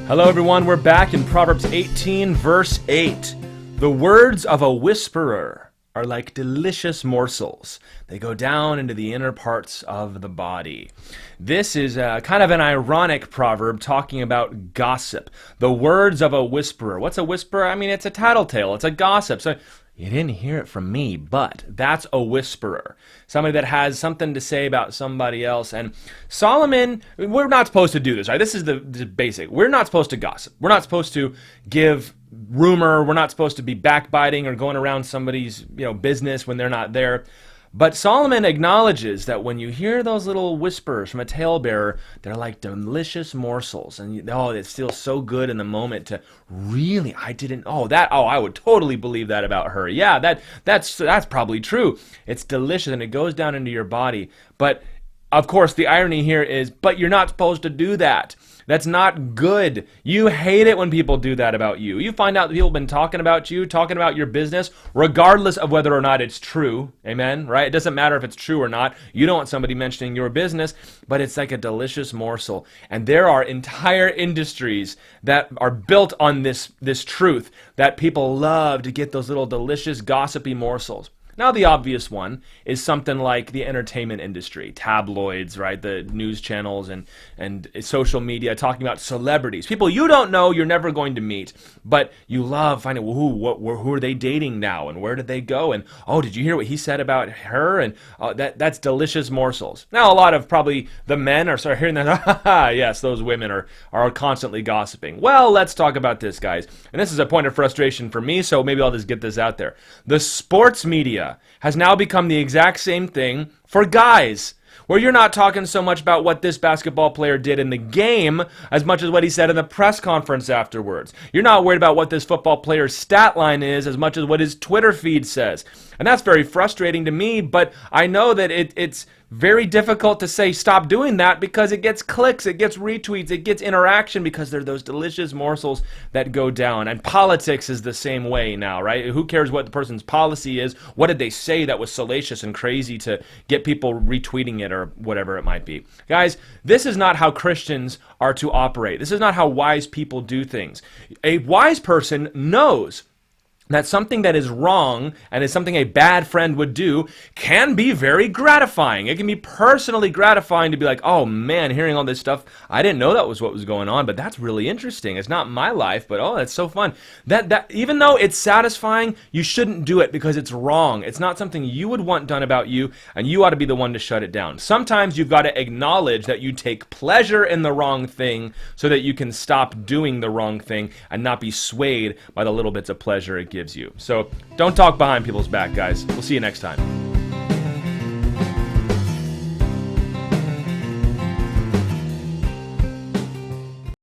Hello everyone, we're back in Proverbs 18 verse 8. The words of a whisperer are like delicious morsels. They go down into the inner parts of the body. This is kind of an ironic proverb talking about gossip. The words of a whisperer. What's a whisperer? I mean, it's a tattletale. It's a gossip. So you didn't hear it from me, but that's a whisperer. Somebody that has something to say about somebody else. And Solomon, we're not supposed to do this, right? This is the basic. We're not supposed to gossip. We're not supposed to give rumor. We're not supposed to be backbiting or going around somebody's, business when they're not there. But Solomon acknowledges that when you hear those little whispers from a talebearer, they're like delicious morsels. And it feels so good in the moment to really, I would totally believe that about her. Yeah, that's probably true. It's delicious and it goes down into your body. But of course, the irony here is, but you're not supposed to do that. That's not good. You hate it when people do that about you. You find out that people have been talking about you, talking about your business, regardless of whether or not it's true. Amen? Right? It doesn't matter if it's true or not. You don't want somebody mentioning your business, but it's like a delicious morsel. And there are entire industries that are built on this truth, that people love to get those little delicious gossipy morsels. Now, the obvious one is something like the entertainment industry, tabloids, right? The news channels and social media talking about celebrities, people you don't know, you're never going to meet, but you love finding who are they dating now and where did they go? And did you hear what he said about her? And that's delicious morsels. Now, a lot of probably the men are sort of hearing that. Yes, those women are constantly gossiping. Well, let's talk about this, guys. And this is a point of frustration for me, so maybe I'll just get this out there. The sports media has now become the exact same thing for guys, where you're not talking so much about what this basketball player did in the game as much as what he said in the press conference afterwards. You're not worried about what this football player's stat line is as much as what his Twitter feed says. And that's very frustrating to me, but I know that it's very difficult to say stop doing that because it gets clicks, it gets retweets, it gets interaction because they're those delicious morsels that go down. And politics is the same way now, right? Who cares what the person's policy is? What did they say that was salacious and crazy to get people retweeting it or whatever it might be? Guys, this is not how Christians are to operate. This is not how wise people do things. A wise person knows that something that is wrong and is something a bad friend would do can be very gratifying. It can be personally gratifying to be like, oh man, hearing all this stuff, I didn't know that was what was going on, but that's really interesting. It's not my life, but that's so fun. That even though it's satisfying, you shouldn't do it because it's wrong. It's not something you would want done about you, and you ought to be the one to shut it down. Sometimes you've got to acknowledge that you take pleasure in the wrong thing so that you can stop doing the wrong thing and not be swayed by the little bits of pleasure it gives you. So don't talk behind people's back, guys. We'll see you next time.